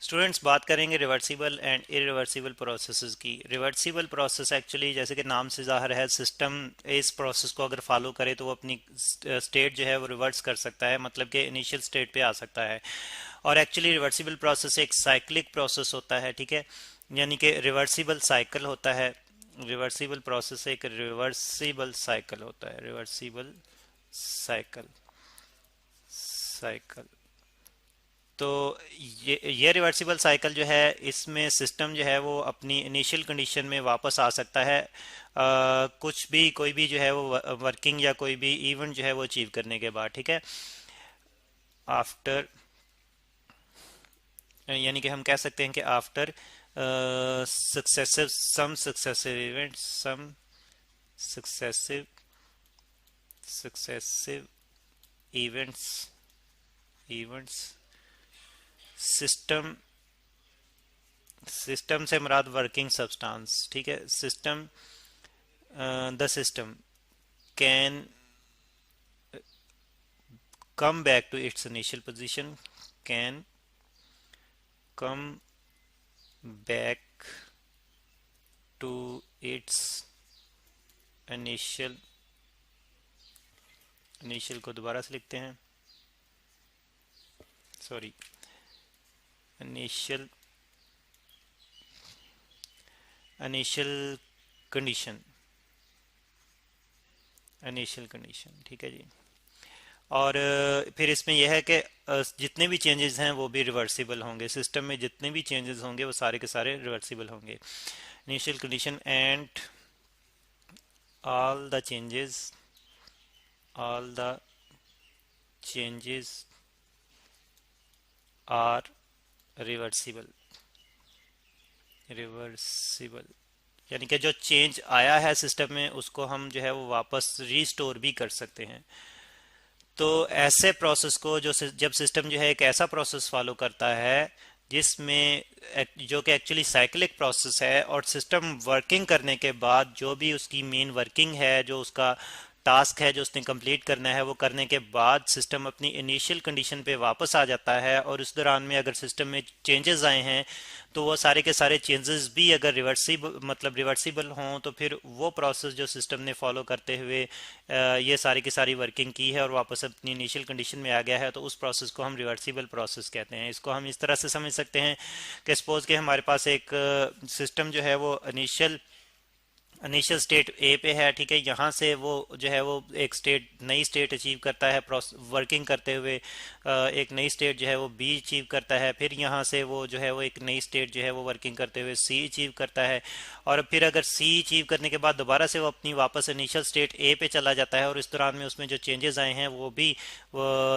Students बात करेंगे reversible and irreversible processes की। रिवर्सिबल प्रोसेस एक्चुअली जैसे कि नाम से ज़ाहिर है, सिस्टम इस प्रोसेस को अगर फॉलो करे तो वो अपनी स्टेट जो है वो रिवर्स कर सकता है, मतलब कि इनिशियल स्टेट पे आ सकता है। और एक्चुअली रिवर्सिबल प्रोसेस एक साइक्लिक प्रोसेस होता है, ठीक है, यानी कि रिवर्सिबल साइकिल होता है। रिवर्सिबल प्रोसेस एक रिवर्सिबल साइकिल होता है, रिवर्सिबल साइकिल साइकिल। तो ये रिवर्सिबल साइकिल जो है, इसमें सिस्टम जो है वो अपनी इनिशियल कंडीशन में वापस आ सकता है, कुछ भी कोई भी जो है वो वर्किंग या कोई भी इवेंट जो है वो अचीव करने के बाद, ठीक है। आफ्टर, यानी कि हम कह सकते हैं कि after successive some successive events, some successive successive events events system, system से मुराद वर्किंग सब्सटेंस, ठीक है। System, the system can come back to its initial position, can come back to its initial, initial को दोबारा से लिखते हैं, sorry, initial, initial condition, initial condition, ठीक है जी। और फिर इसमें यह है कि जितने भी चेंजेस हैं वो भी रिवर्सिबल होंगे, सिस्टम में जितने भी चेंजेस होंगे वो सारे के सारे रिवर्सिबल होंगे। Initial condition and all the changes, all the changes are reversible, reversible, यानी कि जो चेंज आया है सिस्टम में उसको हम जो है वो वापस रीस्टोर भी कर सकते हैं। तो ऐसे प्रोसेस को जो जब सिस्टम जो है एक ऐसा प्रोसेस फॉलो करता है जिसमें जो कि एक्चुअली साइक्लिक प्रोसेस है, और सिस्टम वर्किंग करने के बाद जो भी उसकी मेन वर्किंग है, जो उसका टास्क है जो उसने कंप्लीट करना है, वो करने के बाद सिस्टम अपनी इनिशियल कंडीशन पे वापस आ जाता है। और उस दौरान में अगर सिस्टम में चेंजेस आए हैं तो वो सारे के सारे चेंजेस भी अगर रिवर्सिबल, मतलब रिवर्सिबल हों, तो फिर वो प्रोसेस जो सिस्टम ने फॉलो करते हुए ये सारी की सारी वर्किंग की है और वापस अपनी इनिशियल कंडीशन में आ गया है, तो उस प्रोसेस को हम रिवर्सिबल प्रोसेस कहते हैं। इसको हम इस तरह से समझ सकते हैं कि सपोज कि हमारे पास एक सिस्टम जो है वो इनिशियल स्टेट ए पे है, ठीक है। यहाँ से वो जो है वो एक स्टेट, नई स्टेट अचीव करता है वर्किंग करते हुए, एक नई स्टेट जो है वो बी अचीव करता है। फिर यहाँ से वो जो है वो एक नई स्टेट जो है वो वर्किंग करते हुए सी अचीव करता है। और फिर अगर सी अचीव करने के बाद दोबारा से वो अपनी वापस इनिशियल स्टेट ए पे चला जाता है, और इस दौरान में उसमें जो चेंजेस आए हैं वो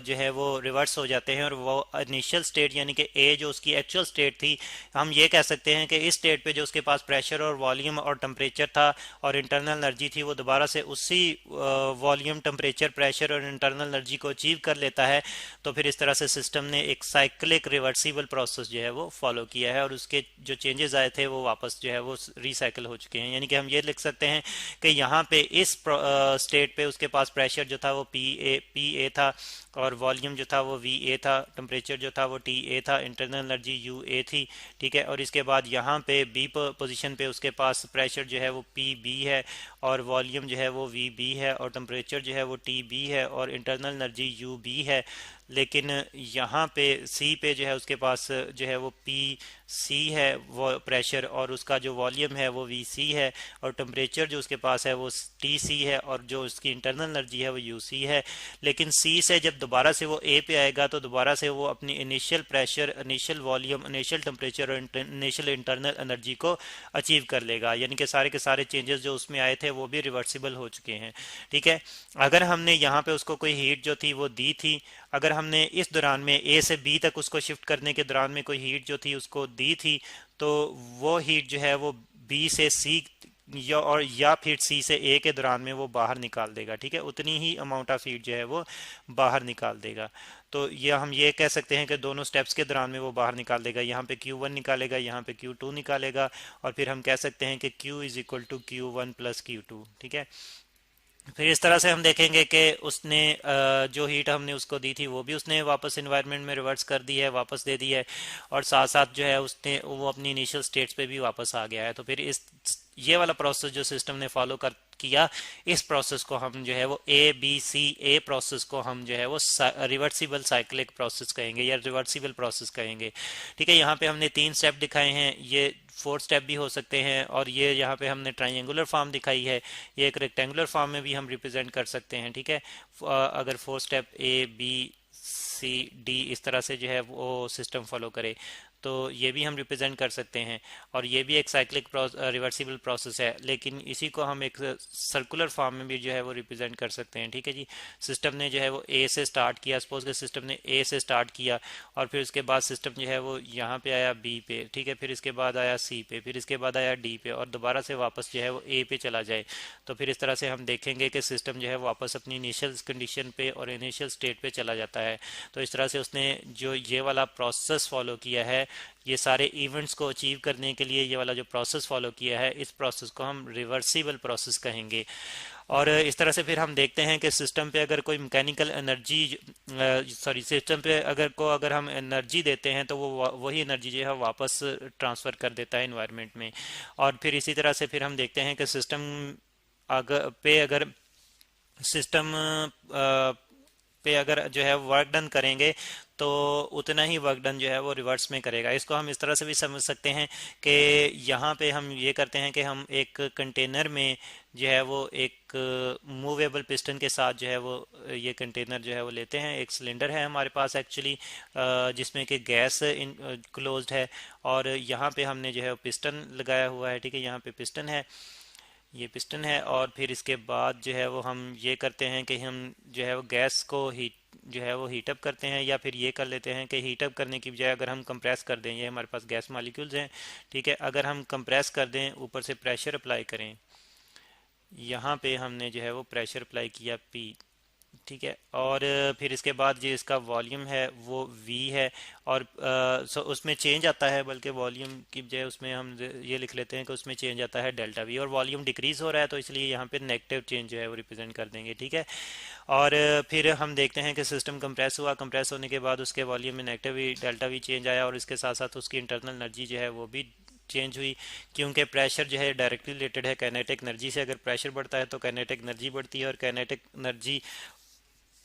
जो है वो रिवर्स हो जाते हैं, और वो इनिशियल स्टेट यानी कि ए जो उसकी एक्चुअल स्टेट थी, हम ये कह सकते हैं कि इस स्टेट पे जो उसके पास प्रेशर और वॉल्यूम और टेम्परेचर था और इंटरनल एनर्जी थी, वो दोबारा से उसी वॉल्यूम, टेम्परेचर, प्रेशर और इंटरनल एनर्जी को अचीव कर लेता है। तो फिर इस तरह से सिस्टम ने एक साइक्लिक रिवर्सिबल प्रोसेस जो है वो फॉलो किया है, और उसके जो चेंजेस आए थे वो वापस जो है वो रिसाइकिल हो चुके हैं। यानी कि हम ये लिख सकते हैं कि यहाँ पे इस स्टेट पे उसके पास प्रेशर जो था वो पी ए था, और वॉल्यूम जो था वो वी ए था, टेम्परेचर जो था वो टी ए था, इंटरनल एनर्जी यू ए थी, ठीक है। और इसके बाद यहाँ पे बी पोजीशन पे उसके पास प्रेशर जो है वो पी बी है, और वॉल्यूम जो है वो वी बी है, और टेम्परेचर जो है वो टी बी है, और इंटरनल एनर्जी यू बी है। लेकिन यहाँ पे सी पे जो है उसके पास जो है वो पी सी है वो प्रेशर, और उसका जो वॉल्यूम है वो वी सी है, और टेम्परेचर जो उसके पास है वो टी सी है, और जो उसकी इंटरनल एनर्जी है वो यू सी है। लेकिन सी से जब दोबारा से वो ए पे आएगा तो दोबारा से वो अपनी initial pressure, initial volume, initial temperature और इनिशियल इंटरनल एनर्जी को अचीव कर लेगा। यानी कि सारे के सारे चेंजेस जो उसमें आए थे वो भी रिवर्सिबल हो चुके हैं, ठीक है। अगर हमने यहाँ पे उसको कोई हीट जो थी वो दी थी, अगर हमने इस दौरान में ए से बी तक उसको शिफ्ट करने के दौरान में कोई हीट जो थी उसको दी थी, तो वो हीट जो है वो बी से सी या फिर सी से ए के दौरान में वो बाहर निकाल देगा, ठीक है। उतनी ही अमाउंट ऑफ हीट जो है वो बाहर निकाल देगा। तो ये हम ये कह सकते हैं कि दोनों स्टेप्स के दौरान में वो बाहर निकाल देगा। यहाँ पे Q1 निकालेगा, यहाँ पे Q2 निकालेगा, और फिर हम कह सकते हैं कि Q is equal to Q1 plus Q2, ठीक है। फिर इस तरह से हम देखेंगे कि उसने जो हीट हमने उसको दी थी वो भी उसने वापस इन्वायरमेंट में रिवर्स कर दी है, वापस दे दी है। और साथ साथ जो है उसने वो अपनी इनिशियल स्टेट्स पे भी वापस आ गया है। तो फिर इस ये वाला प्रोसेस जो सिस्टम ने फॉलो कर किया, इस प्रोसेस को हम जो है वो ए प्रोसेस को हम जो है वो रिवर्सिबल साइक्लिक प्रोसेस कहेंगे या रिवर्सिबल प्रोसेस कहेंगे। ठीक है, यहाँ पे हमने 3 स्टेप दिखाए हैं, ये 4 स्टेप भी हो सकते हैं, और ये यहाँ पे हमने ट्राइंगुलर फॉर्म दिखाई है, ये एक रेक्टेंगुलर फॉर्म में भी हम रिप्रेजेंट कर सकते हैं। ठीक है, अगर 4 step A B C D इस तरह से जो है वो सिस्टम फॉलो करे तो ये भी हम रिप्रेजेंट कर सकते हैं। और ये भी एक साइक्लिक रिवर्सिबल प्रोसेस है, लेकिन इसी को हम एक सर्कुलर फॉर्म में भी जो है वो रिप्रेजेंट कर सकते हैं। ठीक है जी, सिस्टम ने जो है वो ए से स्टार्ट किया, सपोज के सिस्टम ने ए से स्टार्ट किया, और फिर उसके बाद सिस्टम जो है वो यहाँ पे आया बी पे, ठीक है, फिर इसके बाद आया सी पे, फिर इसके बाद आया डी पे, और दोबारा से वापस जो है वो ए पे चला जाए। तो फिर इस तरह से हम देखेंगे कि सिस्टम जो है वापस अपनी इनिशियल कंडीशन पे और इनिशियल स्टेट पे चला जाता है। तो इस तरह से उसने जो ये वाला प्रोसेस फॉलो किया है, ये सारे इवेंट्स को अचीव करने के लिए ये वाला जो प्रोसेस फॉलो किया है, इस प्रोसेस को हम रिवर्सिबल प्रोसेस कहेंगे। और इस तरह से फिर हम देखते हैं कि सिस्टम पे अगर कोई मैकेनिकल एनर्जी, सॉरी, सिस्टम पे अगर हम एनर्जी देते हैं तो वो वही एनर्जी जो है वापस ट्रांसफ़र कर देता है इन्वायरमेंट में। और फिर इसी तरह से फिर हम देखते हैं कि अगर सिस्टम पे अगर जो है वर्क डन करेंगे तो उतना ही वर्क डन जो है वो रिवर्स में करेगा। इसको हम इस तरह से भी समझ सकते हैं कि यहाँ पे हम ये करते हैं कि हम एक कंटेनर में जो है वो एक मूवेबल पिस्टन के साथ जो है वो ये कंटेनर जो है वो लेते हैं। एक सिलेंडर है हमारे पास एक्चुअली, जिसमें कि गैस इन क्लोज्ड है, और यहाँ पे हमने जो है पिस्टन लगाया हुआ है। ठीक है, यहाँ पे पिस्टन है, ये पिस्टन है, और फिर इसके बाद जो है वो हम ये करते हैं कि हम जो है वो गैस को हीट जो है वो हीटअप करते हैं, या फिर ये कर लेते हैं कि हीटअप करने की बजाय अगर हम कंप्रेस कर दें, ये हमारे पास गैस मॉलिक्यूल्स हैं। ठीक है, अगर हम कंप्रेस कर दें, ऊपर से प्रेशर अप्लाई करें, यहाँ पे हमने जो है वो प्रेशर अप्लाई किया P, ठीक है, और फिर इसके बाद जो इसका वॉल्यूम है वो V है, और उसमें चेंज आता है, बल्कि वॉल्यूम की बजाय उसमें हम ये लिख लेते हैं कि उसमें चेंज आता है डेल्टा V, और वॉल्यूम डिक्रीज हो रहा है तो इसलिए यहाँ पे नेगेटिव चेंज जो है वो रिप्रेजेंट कर देंगे। ठीक है, और फिर हम देखते हैं कि सिस्टम कंप्रेस हुआ, कंप्रेस होने के बाद उसके वॉल्यूम में नेगेटिव डेल्टा V चेंज आया, और इसके साथ साथ उसकी इंटरनल एनर्जी जो है वो भी चेंज हुई, क्योंकि प्रेशर जो है डायरेक्टली रिलेटेड है काइनेटिक एनर्जी से। अगर प्रेशर बढ़ता है तो काइनेटिक एनर्जी बढ़ती है, और kinetic energy,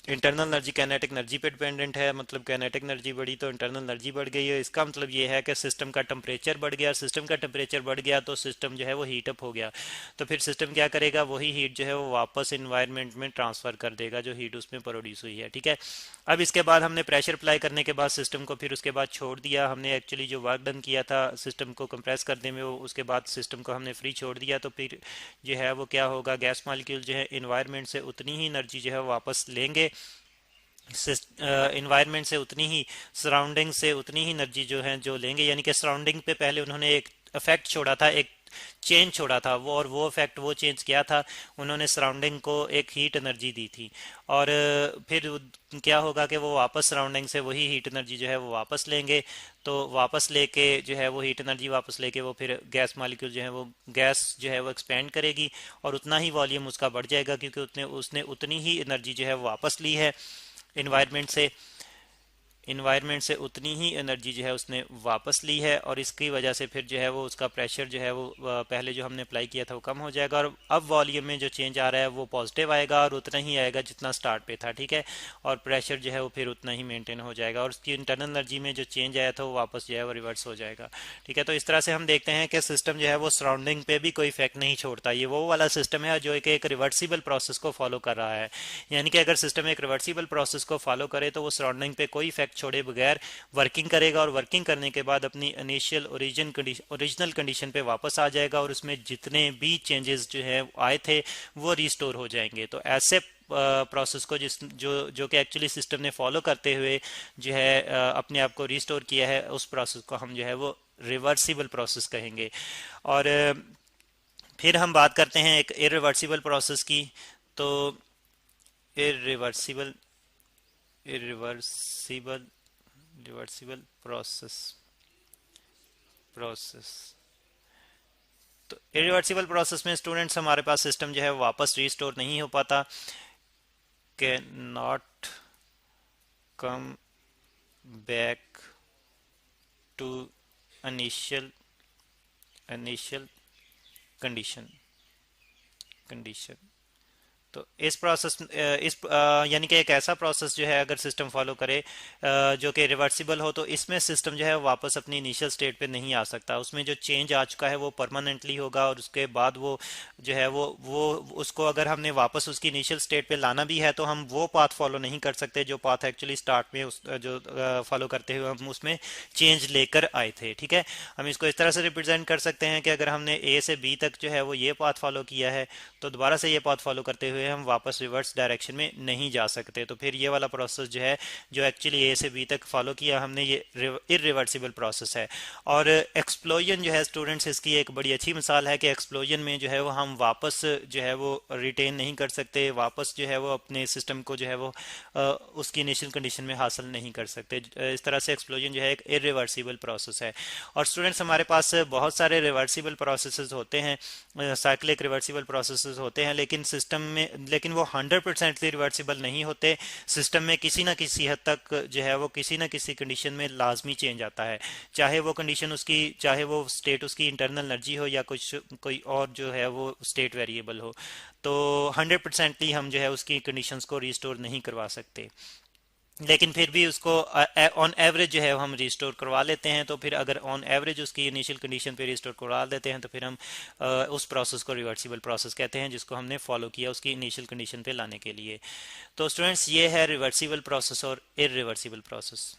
internal energy kinetic energy पे डिपेंडेंट है, मतलब काइनेटिक एनर्जी बढ़ी तो इंटरनल एनर्जी बढ़ गई है। इसका मतलब ये है कि सिस्टम का टेम्परेचर बढ़ गया, सिस्टम का टेम्परेचर बढ़ गया तो सिस्टम जो है वो हीट अप हो गया। तो फिर सिस्टम क्या करेगा, वही हीट जो है वो वापस इन्वायरमेंट में ट्रांसफर कर देगा जो हीट उसमें प्रोड्यूस हुई है। ठीक है, अब इसके बाद हमने प्रेशर अप्लाई करने के बाद सिस्टम को फिर उसके बाद छोड़ दिया, हमने एक्चुअली जो वर्क डन किया था सिस्टम को कंप्रेस करने में, वो उसके बाद सिस्टम को हमने फ्री छोड़ दिया। तो फिर जो है वो क्या होगा, गैस मॉलिक्यूल जो है इन्वायरमेंट से उतनी ही एनर्जी जो है वापस लेंगे, इन्वायरमेंट से उतनी ही, सराउंडिंग से उतनी ही एनर्जी जो है जो लेंगे। यानी कि सराउंडिंग पे पहले उन्होंने एक इफेक्ट छोड़ा था, एक चेंज छोड़ा था वो, और वो इफेक्ट, वो चेंज किया था, उन्होंने सराउंडिंग को एक हीट एनर्जी दी थी। और फिर क्या होगा कि वो वापस सराउंडिंग से वही हीट एनर्जी जो है वो वापस लेंगे। तो वापस लेके जो है वो हीट एनर्जी वापस लेके वो फिर गैस मॉलिक्यूल जो है वो गैस जो है वो एक्सपेंड करेगी, और उतना ही वॉल्यूम उसका बढ़ जाएगा, क्योंकि उसने उतनी ही एनर्जी जो है वो वापस ली है इन्वायरमेंट से, उतनी ही एनर्जी जो है उसने वापस ली है, और इसकी वजह से फिर जो है वो उसका प्रेशर जो है वो पहले जो हमने अप्लाई किया था वो कम हो जाएगा, और अब वॉल्यूम में जो चेंज आ रहा है वो पॉजिटिव आएगा, और उतना ही आएगा जितना स्टार्ट पे था। ठीक है, और प्रेशर जो है वो फिर उतना ही मेंटेन हो जाएगा, और उसकी इंटरनल एनर्जी में जो चेंज आया था वो वापस जो है वो रिवर्स हो जाएगा। ठीक है, तो इस तरह से हम देखते हैं कि सिस्टम जो है वो सराउंडिंग पे भी कोई इफेक्ट नहीं छोड़ता। ये वो वाला सिस्टम है जो एक रिवर्सिबल प्रोसेस को फॉलो कर रहा है। यानी कि अगर सिस्टम एक रिवर्सिबल प्रोसेस को फॉलो करे तो वो सराउंडिंग पे कोई इफेक्ट छोड़े बगैर वर्किंग करेगा, और वर्किंग करने के बाद अपनी इनिशियल ओरिजिनल कंडीशन पे वापस आ जाएगा, और उसमें जितने भी चेंजेस जो है आए थे वो रिस्टोर हो जाएंगे। तो ऐसे प्रोसेस को जिस जो जो कि एक्चुअली सिस्टम ने फॉलो करते हुए जो है अपने आप को रिस्टोर किया है, उस प्रोसेस को हम जो है वो रिवर्सिबल प्रोसेस कहेंगे। और फिर हम बात करते हैं एक इरिवर्सिबल प्रोसेस की। तो irreversible irreversible reversible process process तो इरिवर्सिबल प्रोसेस में स्टूडेंट्स हमारे पास सिस्टम जो है वापस रिस्टोर नहीं हो पाता, can not come back to initial initial condition condition. तो इस प्रोसेस यानी कि एक ऐसा प्रोसेस जो है अगर सिस्टम फॉलो करे जो कि रिवर्सिबल हो, तो इसमें सिस्टम जो है वापस अपनी इनिशियल स्टेट पे नहीं आ सकता। उसमें जो चेंज आ चुका है वो परमानेंटली होगा, और उसके बाद वो जो है वो उसको अगर हमने वापस उसकी इनिशियल स्टेट पे लाना भी है तो हम वो पाथ फॉलो नहीं कर सकते जो पाथ एक्चुअली स्टार्ट में जो फॉलो करते हुए हम उसमें चेंज लेकर आए थे। ठीक है, हम इसको इस तरह से रिप्रेजेंट कर सकते हैं कि अगर हमने ए से बी तक जो है वो ये पाथ फॉलो किया है, तो दोबारा से ये पाथ फॉलो करते हुए हम वापस रिवर्स डायरेक्शन में नहीं जा सकते। तो फिर ये वाला प्रोसेस जो है जो एक्चुअली ए से बी तक फॉलो किया हमने, ये इरिवर्सिबल प्रोसेस है। और एक्सप्लोजन जो है स्टूडेंट्स, इसकी एक बड़ी अच्छी मिसाल है कि एक्सप्लोजन में जो है वो हम वापस जो है वो रिटेन नहीं कर सकते, वापस जो है वो अपने सिस्टम को जो है वो उसकी इनिशियल कंडीशन में हासिल नहीं कर सकते। इस तरह से एक्सप्लोजन जो है एक इरिवर्सिबल प्रोसेस है। और स्टूडेंट्स हमारे पास बहुत सारे रिवर्सिबल प्रोसेसेस होते हैं, साइक्लिक रिवर्सिबल प्रोसेसेस होते हैं, लेकिन वो 100% रिवर्सिबल नहीं होते। सिस्टम में किसी ना किसी हद तक जो है वो किसी ना किसी कंडीशन में लाजमी चेंज आता है, चाहे वो स्टेट उसकी इंटरनल एनर्जी हो या कोई और जो है वो स्टेट वेरिएबल हो। तो 100% हम जो है उसकी कंडीशंस को रिस्टोर नहीं करवा सकते, लेकिन फिर भी उसको ऑन एवरेज जो है हम रिस्टोर करवा लेते हैं। तो फिर अगर ऑन एवरेज उसकी इनिशियल कंडीशन पे रिस्टोर करवा देते हैं तो फिर हम उस प्रोसेस को रिवर्सिबल प्रोसेस कहते हैं, जिसको हमने फॉलो किया उसकी इनिशियल कंडीशन पे लाने के लिए। तो स्टूडेंट्स ये है रिवर्सिबल प्रोसेस और इरिवर्सिबल प्रोसेस।